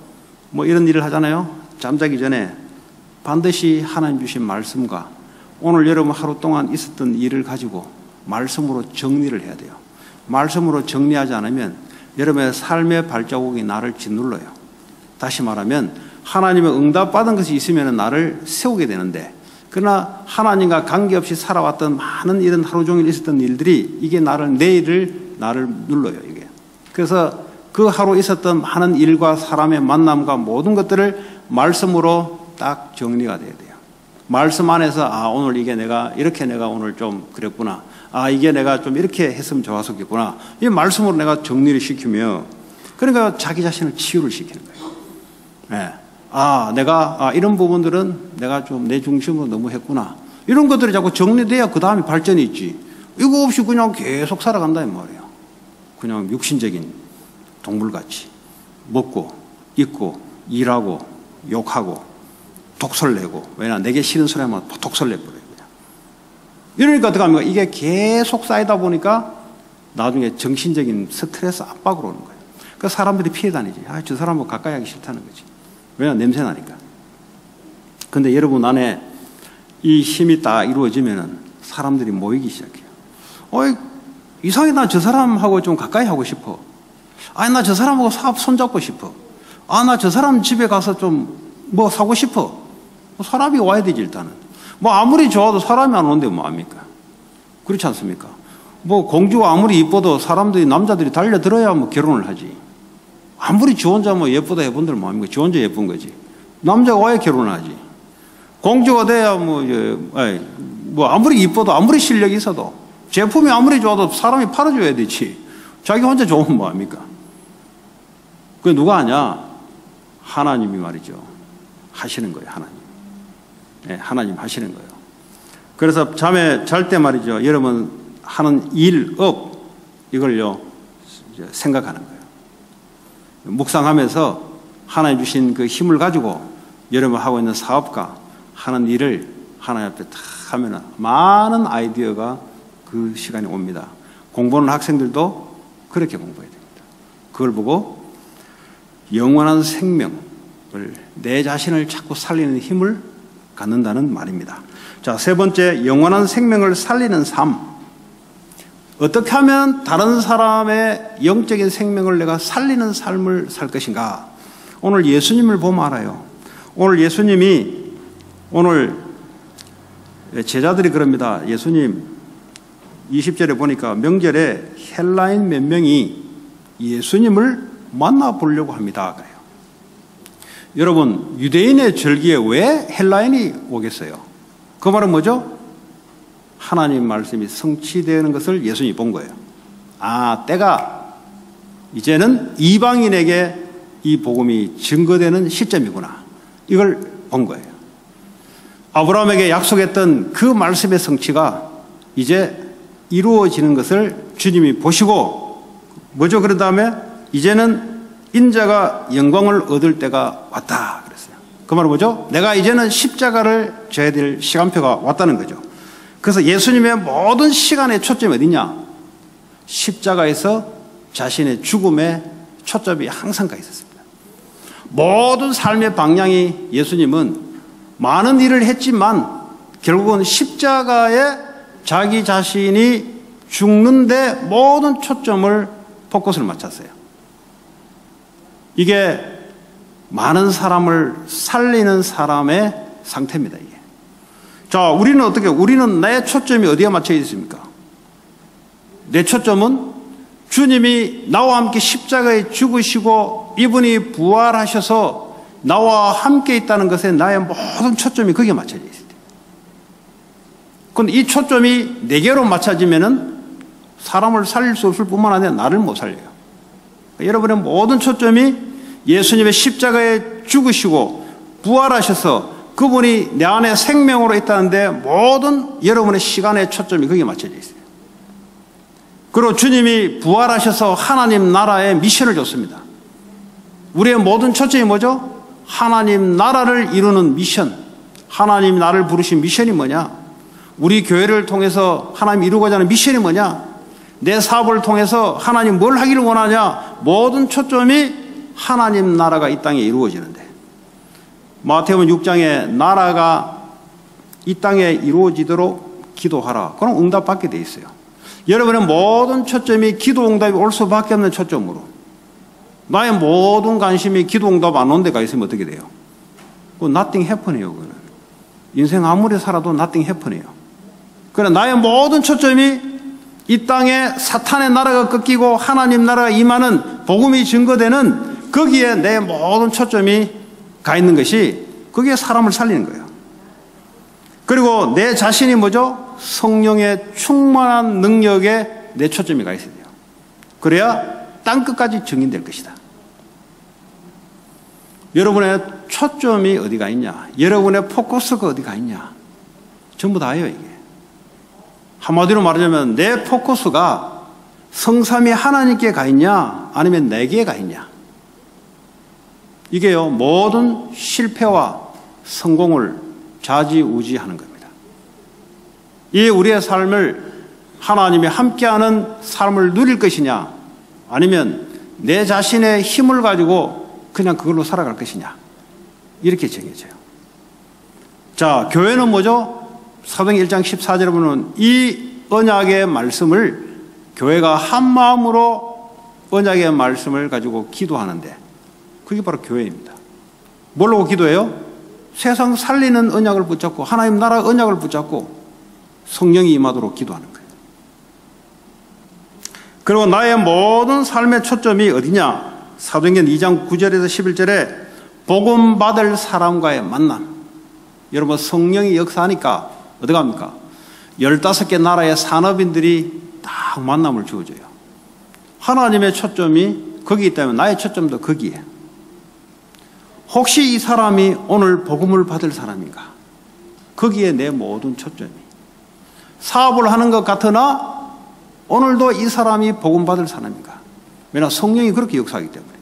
이런 일을 하잖아요. 잠자기 전에 반드시 하나님 주신 말씀과 오늘 여러분 하루 동안 있었던 일을 가지고 말씀으로 정리를 해야 돼요. 말씀으로 정리하지 않으면 여러분의 삶의 발자국이 나를 짓눌러요. 다시 말하면 하나님의 응답받은 것이 있으면 나를 세우게 되는데, 그러나 하나님과 관계없이 살아왔던 많은 이런 하루 종일 있었던 일들이 이게 나를 눌러요. 이게. 그래서 그 하루 있었던 많은 일과 사람의 만남과 모든 것들을 말씀으로 딱 정리가 돼야 돼요. 말씀 안에서 오늘 이게 내가 오늘 좀 그랬구나. 이게 내가 좀 이렇게 했으면 좋았었겠구나. 이 말씀으로 내가 정리를 시키며, 그러니까 자기 자신을 치유를 시키는 거예요. 네. 내가 이런 부분들은 내가 좀 내 중심으로 너무 했구나. 이런 것들이 자꾸 정리돼야 그 다음에 발전이 있지. 이거 없이 그냥 계속 살아간다 이 말이에요. 그냥 육신적인 동물같이 먹고 입고 일하고 욕하고 독설내고, 왜냐 내게 싫은 소리 하면 독설내버려요. 이러니까 어떻게 합니까? 이게 계속 쌓이다 보니까 나중에 정신적인 스트레스 압박으로 오는 거예요. 그러니까 사람들이 피해 다니지. 저 사람하고 가까이 하기 싫다는 거지. 왜냐 냄새 나니까. 근데 여러분 안에 이 힘이 딱 이루어지면은 사람들이 모이기 시작해요. 이상하게 나 저 사람하고 좀 가까이 하고 싶어. 나 저 사람하고 사업 손잡고 싶어. 나 저 사람 집에 가서 좀 사고 싶어. 사람이 와야 되지 일단은. 아무리 좋아도 사람이 안 오는데 뭐합니까? 그렇지 않습니까? 공주가 아무리 이뻐도 사람들이, 남자들이 달려들어야 결혼을 하지. 아무리 지 혼자 예쁘다 해본들 뭐합니까? 지 혼자 예쁜 거지. 남자가 와야 결혼을 하지. 공주가 돼야 아무리 이뻐도, 아무리 실력이 있어도, 제품이 아무리 좋아도 사람이 팔아줘야 되지. 자기 혼자 좋으면 뭐합니까? 그게 누가 하냐? 하나님이 말이죠. 하시는 거예요, 하나님. 네, 하나님 하시는 거예요. 그래서 잠에 잘 때 말이죠. 여러분 하는 이걸요 생각하는 거예요. 묵상하면서 하나님 주신 그 힘을 가지고 여러분 하고 있는 사업과 하는 일을 하나님 앞에 다 하면 많은 아이디어가 그 시간에 옵니다. 공부하는 학생들도 그렇게 공부해야 됩니다. 그걸 보고 영원한 생명을, 내 자신을 자꾸 살리는 힘을 갖는다는 말입니다. 자, 세 번째, 영원한 생명을 살리는 삶. 어떻게 하면 다른 사람의 영적인 생명을 내가 살리는 삶을 살 것인가? 오늘 예수님을 보면 알아요. 오늘 예수님이, 오늘 제자들이 그럽니다. 예수님 20절에 보니까 명절에 헬라인 몇 명이 예수님을 만나보려고 합니다. 그래요. 여러분, 유대인의 절기에 왜 헬라인이 오겠어요? 그 말은 뭐죠? 하나님 말씀이 성취되는 것을 예수님이 본 거예요. 때가 이제는 이방인에게 이 복음이 증거되는 시점이구나. 이걸 본 거예요. 아브라함에게 약속했던 그 말씀의 성취가 이제 이루어지는 것을 주님이 보시고, 뭐죠? 그런 다음에 이제는 인자가 영광을 얻을 때가 왔다 그랬어요. 그 말은 뭐죠? 내가 이제는 십자가를 져야 될 시간표가 왔다는 거죠. 그래서 예수님의 모든 시간의 초점이 어디냐? 십자가에서 자신의 죽음에 초점이 항상 가 있었습니다. 모든 삶의 방향이, 예수님은 많은 일을 했지만 결국은 십자가에 자기 자신이 죽는데 모든 초점을 포커스를 맞췄어요. 이게 많은 사람을 살리는 사람의 상태입니다. 이게. 자, 우리는 어떻게? 우리는 내 초점이 어디에 맞춰 있습니까? 내 초점은 주님이 나와 함께 십자가에 죽으시고 이분이 부활하셔서 나와 함께 있다는 것에 나의 모든 초점이 거기에 맞춰져 있어요. 그런데 이 초점이 내게로 맞춰지면은 사람을 살릴 수 없을 뿐만 아니라 나를 못 살려요. 그러니까 여러분의 모든 초점이 예수님의 십자가에 죽으시고 부활하셔서 그분이 내 안에 생명으로 있다는데 모든 여러분의 시간의 초점이 거기에 맞춰져 있어요. 그리고 주님이 부활하셔서 하나님 나라의 미션을 줬습니다. 우리의 모든 초점이 뭐죠? 하나님 나라를 이루는 미션. 하나님이 나를 부르신 미션이 뭐냐? 우리 교회를 통해서 하나님 이루고자 하는 미션이 뭐냐? 내 사업을 통해서 하나님 뭘 하기를 원하냐? 모든 초점이 하나님 나라가 이 땅에 이루어지는데, 마태복음 6장에 나라가 이 땅에 이루어지도록 기도하라. 그럼 응답받게 돼 있어요. 여러분의 모든 초점이 기도 응답이 올 수밖에 없는 초점으로, 나의 모든 관심이 기도 응답 안 온 데가 있으면 어떻게 돼요? 그건 nothing happen이에요. 그거는. 인생 아무리 살아도 nothing happen이에요. 그러나 나의 모든 초점이 이 땅에 사탄의 나라가 꺾이고 하나님 나라가 임하는 복음이 증거되는 거기에 내 모든 초점이 가 있는 것이, 거기에 사람을 살리는 거예요. 그리고 내 자신이 뭐죠? 성령의 충만한 능력에 내 초점이 가 있어야 돼요. 그래야 땅끝까지 증인될 것이다. 여러분의 초점이 어디가 있냐? 여러분의 포커스가 어디가 있냐? 전부 다예요, 이게. 한마디로 말하자면 내 포커스가 성삼위 하나님께 가 있냐? 아니면 내게 가 있냐? 이게요, 모든 실패와 성공을 좌지우지하는 겁니다. 이 우리의 삶을 하나님이 함께하는 삶을 누릴 것이냐, 아니면 내 자신의 힘을 가지고 그냥 그걸로 살아갈 것이냐, 이렇게 정해져요. 자, 교회는 뭐죠? 사도행전 1장 14절에 보면 이 언약의 말씀을 교회가 한 마음으로 언약의 말씀을 가지고 기도하는데, 그게 바로 교회입니다. 뭘로 기도해요? 세상 살리는 언약을 붙잡고 하나님 나라 언약을 붙잡고 성령이 임하도록 기도하는 거예요. 그리고 나의 모든 삶의 초점이 어디냐? 사도행전 2장 9절에서 11절에 복음 받을 사람과의 만남. 여러분, 성령이 역사하니까 어디 갑니까? 15개 나라의 산업인들이 딱 만남을 주어줘요. 하나님의 초점이 거기 있다면 나의 초점도 거기에. 혹시 이 사람이 오늘 복음을 받을 사람인가? 거기에 내 모든 초점이. 사업을 하는 것 같으나 오늘도 이 사람이 복음 받을 사람인가? 왜냐, 성령이 그렇게 역사하기 때문에.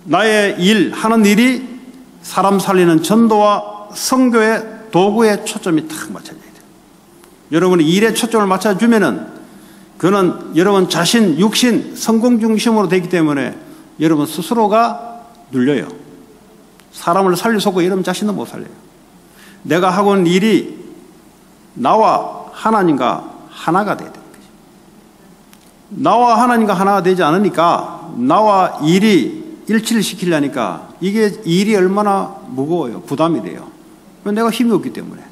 나의 일, 하는 일이 사람 살리는 전도와 선교의 도구에 초점이 딱 맞춰져야 돼요. 여러분이 일에 초점을 맞춰주면은 그는 여러분 자신, 육신, 성공 중심으로 되기 때문에 여러분 스스로가 눌려요. 사람을 살리고 여러분 자신도 못 살려요. 내가 하고 있는 일이 나와 하나님과 하나가 돼야 되는 거죠. 나와 하나님과 하나가 되지 않으니까 나와 일이 일치를 시키려니까 이게 일이 얼마나 무거워요. 부담이 돼요. 내가 힘이 없기 때문에.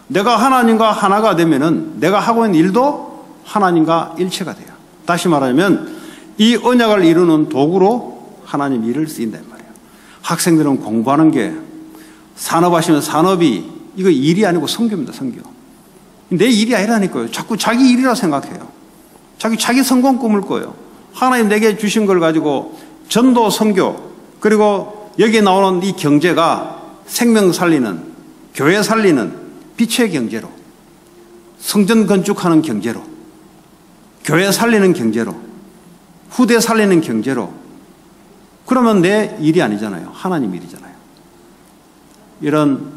내가 하나님과 하나가 되면은 내가 하고 있는 일도 하나님과 일체가 돼요. 다시 말하면 이 언약을 이루는 도구로 하나님 일을 쓰인단 말이에요. 학생들은 공부하는 게, 산업하시면 산업이 이거 일이 아니고 선교입니다. 선교. 내 일이 아니라니까요. 자꾸 자기 일이라 생각해요. 자기 성공 꿈을 꿔요. 하나님 내게 주신 걸 가지고 전도, 선교, 그리고 여기에 나오는 이 경제가 생명 살리는, 교회 살리는 빛의 경제로, 성전 건축하는 경제로, 교회 살리는 경제로, 후대 살리는 경제로. 그러면 내 일이 아니잖아요. 하나님 일이잖아요. 이런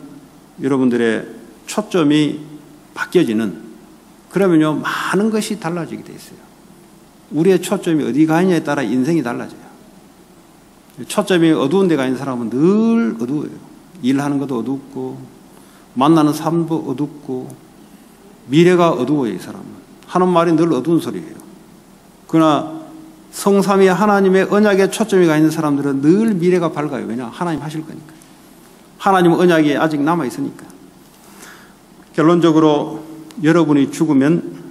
여러분들의 초점이 바뀌어지는, 그러면요 많은 것이 달라지게 돼 있어요. 우리의 초점이 어디 가 있냐에 따라 인생이 달라져요. 초점이 어두운 데 가 있는 사람은 늘 어두워요. 일하는 것도 어둡고 만나는 삶도 어둡고 미래가 어두워요. 이 사람은. 하는 말이 늘 어두운 소리예요. 그러나 성삼위 하나님의 언약에 초점이 가 있는 사람들은 늘 미래가 밝아요. 왜냐? 하나님 하실 거니까. 하나님 언약이 아직 남아있으니까. 결론적으로 여러분이 죽으면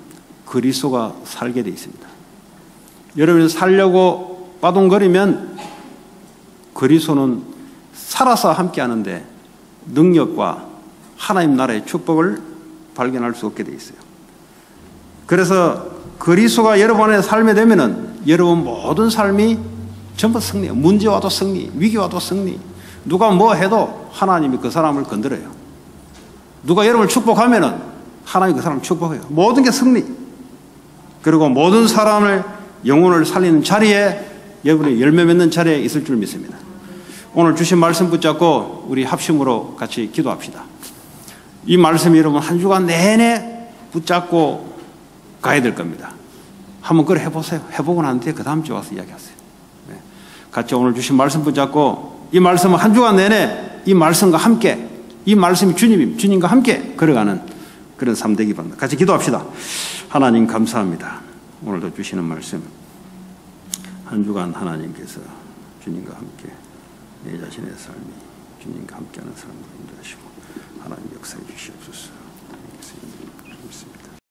그리스도가 살게 되어 있습니다. 여러분이 살려고 빠동거리면 그리스도는 살아서 함께하는데 능력과 하나님 나라의 축복을 발견할 수 없게 되어 있어요. 그래서 그리스도가 여러분 안에 살게 되면은 여러분 모든 삶이 전부 승리예요. 문제 와도 승리, 위기 와도 승리. 누가 뭐 해도 하나님이 그 사람을 건드려요. 누가 여러분을 축복하면은 하나님이 그 사람을 축복해요. 모든 게 승리. 그리고 모든 사람을 영혼을 살리는 자리에 여러분이 열매 맺는 자리에 있을 줄 믿습니다. 오늘 주신 말씀 붙잡고 우리 합심으로 같이 기도합시다. 이 말씀이 여러분 한 주간 내내 붙잡고 가야 될 겁니다. 한번 그래 해보세요. 해보고 난 뒤에 그 다음 주에 와서 이야기하세요. 네. 같이 오늘 주신 말씀 붙잡고 이 말씀은 한 주간 내내 이 말씀과 함께 이 말씀이 주님과 함께 걸어가는 그런 삶 되기 바랍니다. 같이 기도합시다. 하나님 감사합니다. 오늘도 주시는 말씀 한 주간 하나님께서 주님과 함께 내 자신의 삶이 주님과 함께하는 삶으로 인도하시고 하나님 역사해 주시옵소서. 믿습니다.